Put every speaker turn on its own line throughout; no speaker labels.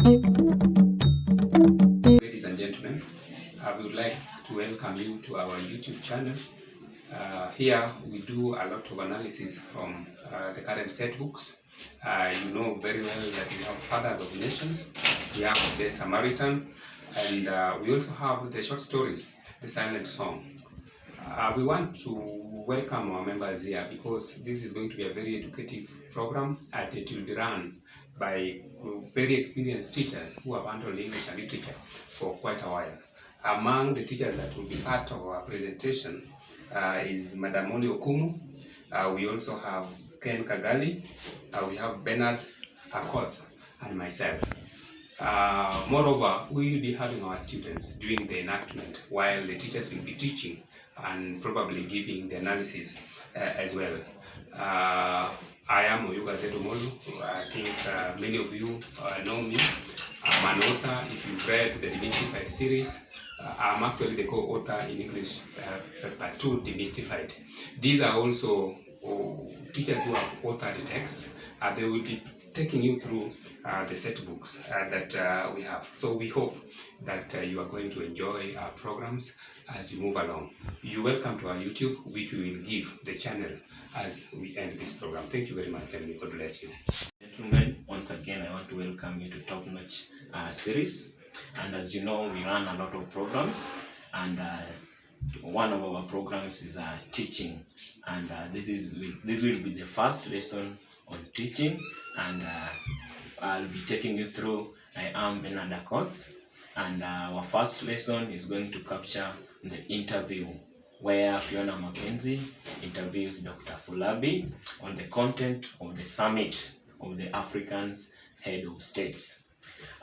Ladies and gentlemen, we would like to welcome you to our YouTube channel. Here we do a lot of analysis from the current set books. You know very well that we have Fathers of Nations, we have the Samaritan, and we also have the short stories, the Silent Song. We want to welcome our members here because this is going to be a very educative program, and it will be run by very experienced teachers who have handled English and literature for quite a while. Among the teachers that will be part of our presentation is Madam Oli Okumu. We also have Ken Kagali, we have Bernard Akoth, and myself. Moreover, we will be having our students doing the enactment while the teachers will be teaching and probably giving the analysis as well. I am Z.Oyuga. I think many of you know me. I'm an author. If you've read the Demystified series, I'm actually the co-author in English paper 2, Demystified. These are also teachers who have authored the texts. They will be taking you through the set books that we have. So we hope that you are going to enjoy our programs as we move along. You're welcome to our YouTube, which we will give the channel as we end this program. Thank you very much, and God bless you.
Gentlemen, once again, I want to welcome you to Top Notch series. And as you know, we run a lot of programs, and one of our programs is teaching. And this will be the first lesson on teaching, and I'll be taking you through. I am Bernard Akoth, and our first lesson is going to capture the interview where Fiona Mackenzie interviews Dr. Afolabi on the content of the summit of the Africans head of states.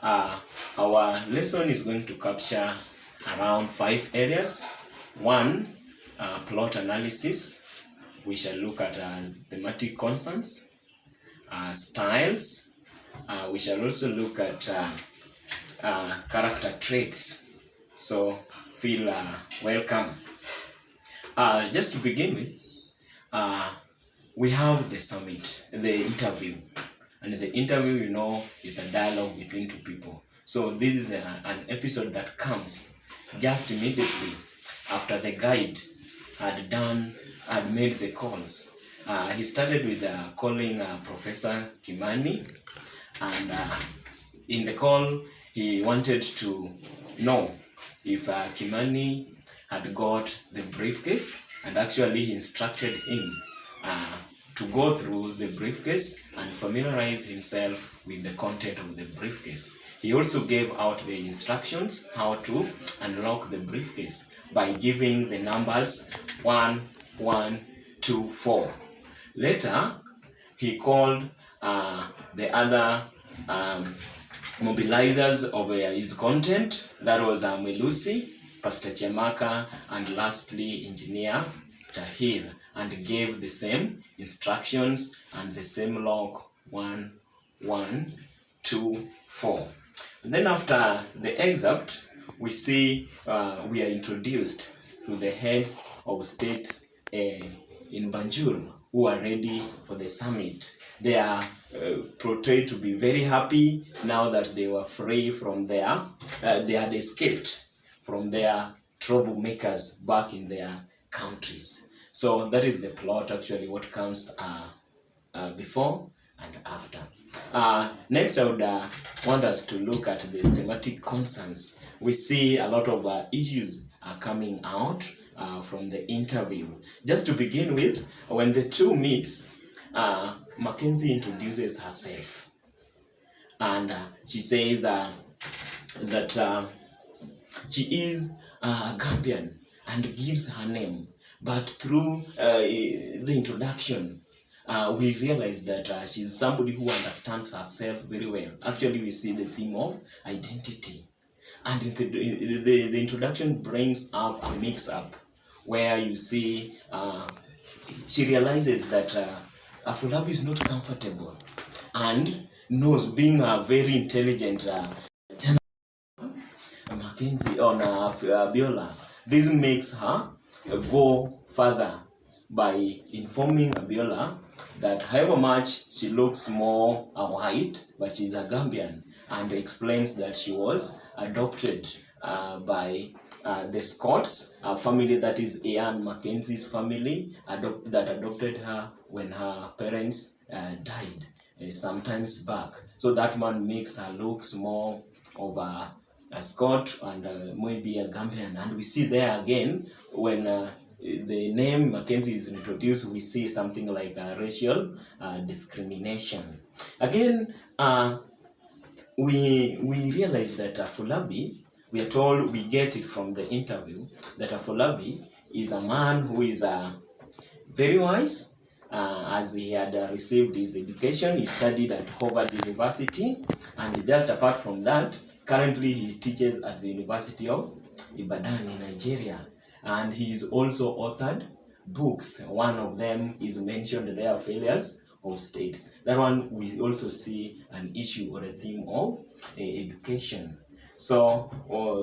Our lesson is going to capture around 5 areas. 1, plot analysis. We shall look at thematic constants, styles. We shall also look at character traits. So feel welcome. Just to begin with, we have the summit, the interview. And the interview, you know, is a dialogue between two people. So this is an episode that comes just immediately after the guide had made the calls. He started with calling Professor Kimani, and in the call, he wanted to know if Kimani had got the briefcase, and actually he instructed him to go through the briefcase and familiarize himself with the content of the briefcase. He also gave out the instructions how to unlock the briefcase by giving the numbers 1, 1, 2, 4. Later, he called the other mobilizers of his content. That was Melusi, Pastor Chemaka, and lastly Engineer Tahir, and gave the same instructions and the same log 1, 1, 2, 4. And then after the excerpt, we see we are introduced to the heads of state in Banjul who are ready for the summit. They are portrayed to be very happy now that they were free from they had escaped from their troublemakers back in their countries. So that is the plot, actually, what comes before and after. Next, I would want us to look at the thematic concerns. We see a lot of issues are coming out from the interview. Just to begin with, when the two meet, Mackenzie introduces herself, and she says that she is Gambian and gives her name. But through the introduction, we realize that she's somebody who understands herself very well. Actually, we see the theme of identity. And the introduction brings up a mix-up where you see she realizes that Afolabi is not comfortable and knows, being a very intelligent Mackenzie on Abiola. This makes her go further by informing Abiola that however much she looks more white, but she's a Gambian, and explains that she was adopted by the Scots, a family that is Ian Mackenzie's family, that adopted her when her parents died sometimes back. So that one makes her looks more of a Scot and maybe a Gambian. And we see there again, when the name Mackenzie is introduced, we see something like racial discrimination. Again, we realize that Afolabi, we are told, we get it from the interview, that Afolabi is a man who is very wise, as he had received his education. He studied at Harvard University, and just apart from that, currently he teaches at the University of Ibadan in Nigeria, and he is also authored books. One of them is mentioned there, Failures of States. That one we also see an issue or a theme of education. So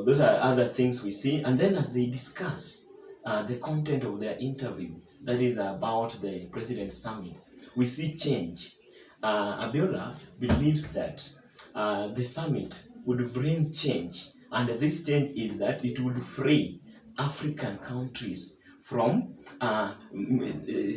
those are other things we see. And then as they discuss the content of their interview, that is about the President's summits, we see change. Abiola believes that the summit would bring change, and this change is that it would free African countries from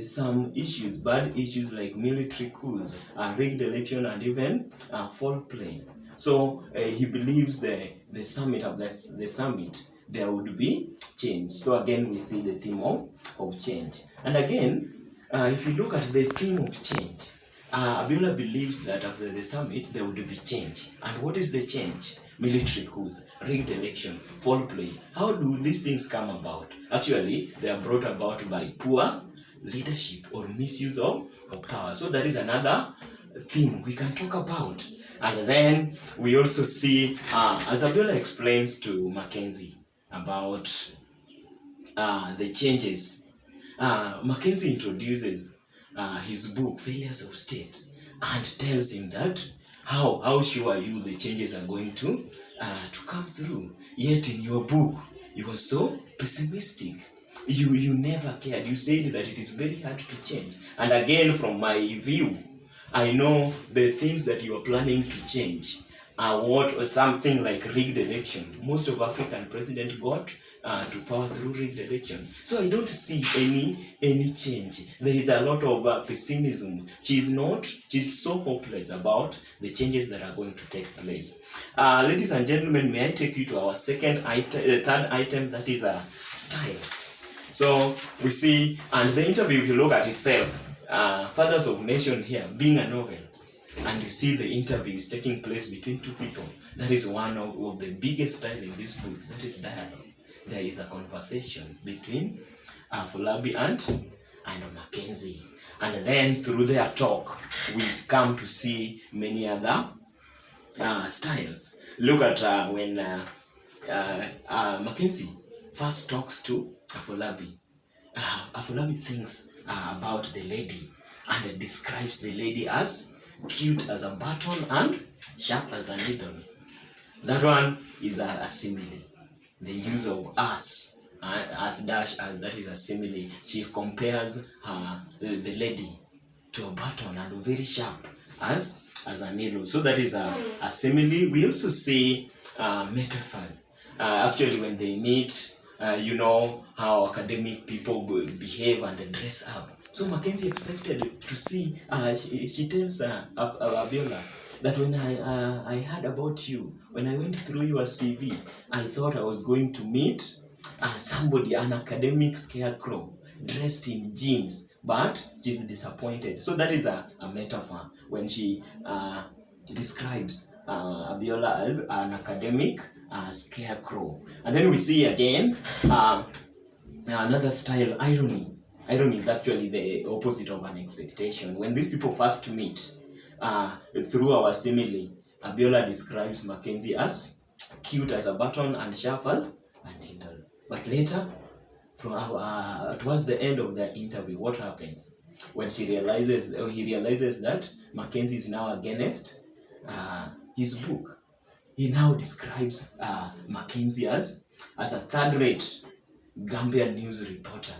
some issues, bad issues like military coups, rigged election, and even foul play. So he believes the summit of the summit, there would be change. So again, we see the theme of change. And again, if you look at the theme of change, Abiola believes that after the summit, there would be change. And what is the change? Military coups, rigged election, foul play. How do these things come about? Actually, they are brought about by poor leadership or misuse of power. So that is another theme we can talk about. And then we also see, as Abiola explains to Mackenzie about the changes, Mackenzie introduces his book, Failures of State, and tells him that how sure are you the changes are going to come through? Yet in your book, you were so pessimistic. You never cared. You said that it is very hard to change. And again, from my view, I know the things that you are planning to change are what, or something like rigged election. Most of African presidents got to power through rigged election. So I don't see any change. There is a lot of pessimism. She's so hopeless about the changes that are going to take place. Ladies and gentlemen, may I take you to our third item, that is styles. So we see, and the interview, if you look at itself, Fathers of Nation here being a novel, and you see the interview is taking place between two people. That is one of the biggest style in this book. That is dialogue. There is a conversation between Afolabi and Mackenzie, and then through their talk we come to see many other styles. Look at when Mackenzie first talks to Afolabi. Afolabi thinks about the lady and describes the lady as cute as a button and sharp as a needle. That one is a simile. The use of as dash, that is a simile. She compares the lady to a button and very sharp as a needle. So that is a simile. We also see metaphor. Actually, when they meet, you know how academic people behave and dress up. So Mackenzie expected to see, she tells Abiola that when I heard about you, when I went through your CV, I thought I was going to meet somebody, an academic scarecrow, dressed in jeans, but she's disappointed. So that is a metaphor when she describes Abiola as an academic scarecrow. And then we see again another style, irony. Irony is actually the opposite of an expectation. When these people first meet, through our simile, Abiola describes Mackenzie as cute as a button and sharp as a needle. But later, towards the end of the interview, what happens? When he realizes that Mackenzie is now against his book, he now describes Mackenzie as a third-rate Gambian news reporter.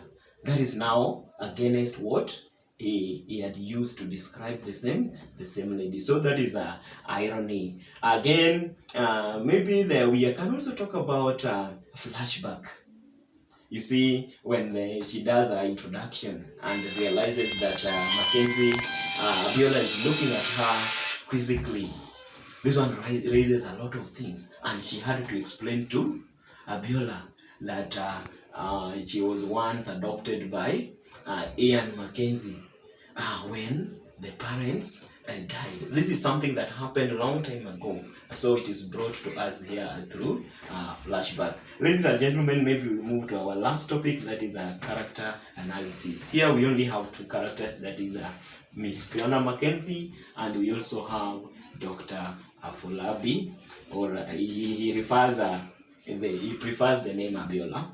That is now against what? he had used to describe the same lady. So that is a irony. Again, maybe there we can also talk about flashback. You see, when she does her introduction and realizes that Mackenzie, Abiola is looking at her quizzically. This one raises a lot of things, and she had to explain to Abiola that she was once adopted by Ian Mackenzie when the parents died. This is something that happened a long time ago, so it is brought to us here through flashback. Ladies and gentlemen, maybe we move to our last topic, that is character analysis. Here we only have two characters, that is Miss Fiona Mackenzie, and we also have Dr. Afolabi, or he prefers the name Abiola.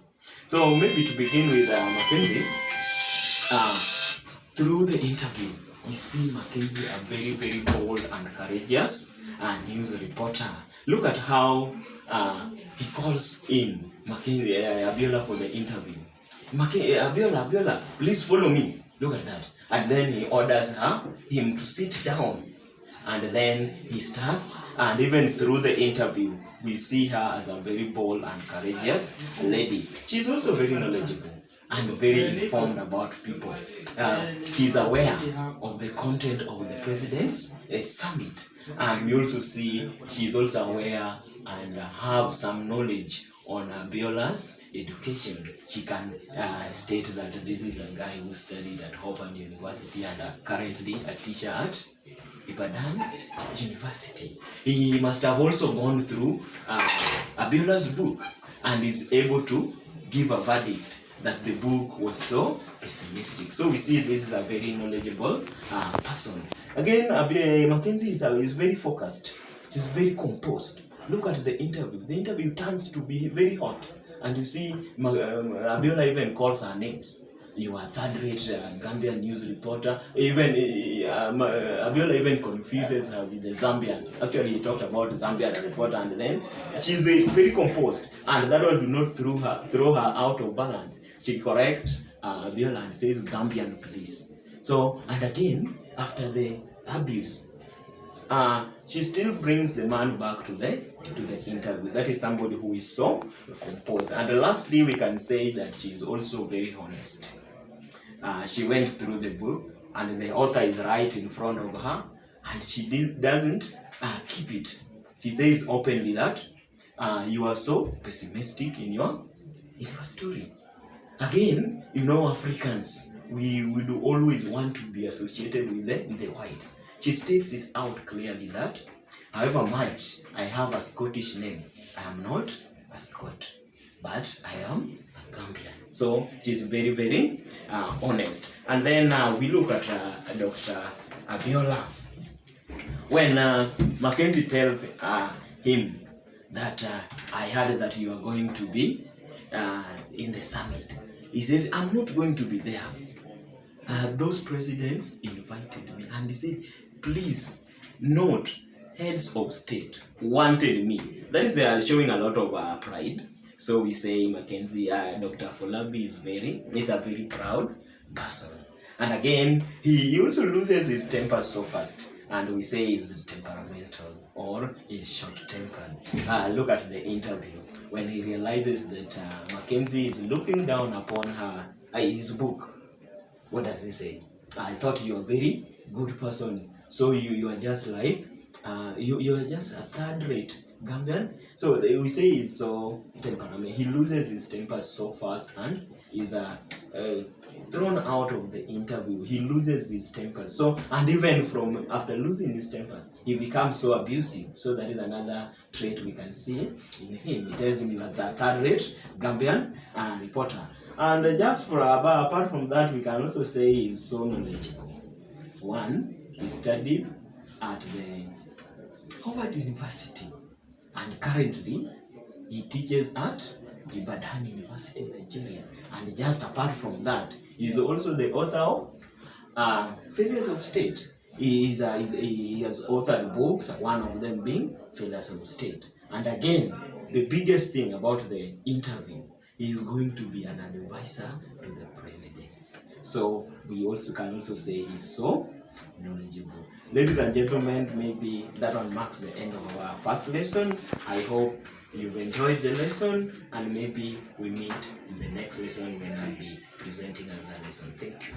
So maybe to begin with Mackenzie, through the interview, we see Mackenzie a very, very bold and courageous news reporter. Look at how he calls in Mackenzie, Abiola for the interview. Abiola, please follow me. Look at that. And then he orders him to sit down. And then he starts, and even through the interview, we see her as a very bold and courageous lady. She's also very knowledgeable and very informed about people. She's aware of the content of the president's summit. And we also see she's also aware and have some knowledge on Abiola's education. She can state that this is a guy who studied at Harvard University and currently a teacher at Ibadan University. He must have also gone through Abiola's book and is able to give a verdict that the book was so pessimistic. So we see this is a very knowledgeable person. Again, Mackenzie is very focused. She's very composed. Look at the interview. The interview turns to be very hot. And you see, Abiola even calls her names. You are third-rate Gambian news reporter. Even Abiola even confuses her with the Zambian. Actually, he talked about Zambian reporter, and then she's very composed. And that one do not throw her out of balance. She corrects Abiola and says Gambian police. So, and again, after the abuse, she still brings the man back to the interview. That is somebody who is so composed. And lastly, we can say that she is also very honest. She went through the book, and the author is right in front of her, and she doesn't keep it. She says openly that you are so pessimistic in your story. Again, Africans, we do always want to be associated with the whites. She states it out clearly that however much I have a Scottish name, I am not a Scot, but I am a Gambian. So she's very, very honest. And then we look at Dr. Abiola. When Mackenzie tells him that I heard that you are going to be in the summit, he says, I'm not going to be there. Those presidents invited me, and he said, please note, heads of state wanted me. That is, they are showing a lot of pride. So we say Mackenzie, Dr. Afolabi is a very proud person. And again, he also loses his temper so fast. And we say he's temperamental or he's short-tempered. Look at the interview. When he realizes that Mackenzie is looking down upon his book, what does he say? I thought you are a very good person. So you are just like, you are just a third-rate Gambian. So we say he's so temperamental. He loses his temper so fast and is thrown out of the interview. He loses his temper. So, and even from after losing his tempers, he becomes so abusive. So that is another trait we can see in him. He tells him you are the third-rate Gambian reporter. And just apart from that, we can also say he is so knowledgeable. One, he studied at the Harvard University, and currently he teaches at Ibadan University in Nigeria. And just apart from that, he is also the author of Failures of State. He has authored books, one of them being Failures of State. And again, the biggest thing about the interview, he is going to be an advisor to the presidents. So we also can also say he's so knowledgeable. Ladies and gentlemen, maybe that one marks the end of our first lesson. I hope you've enjoyed the lesson, and maybe we meet in the next lesson when I'll be presenting another lesson. Thank you.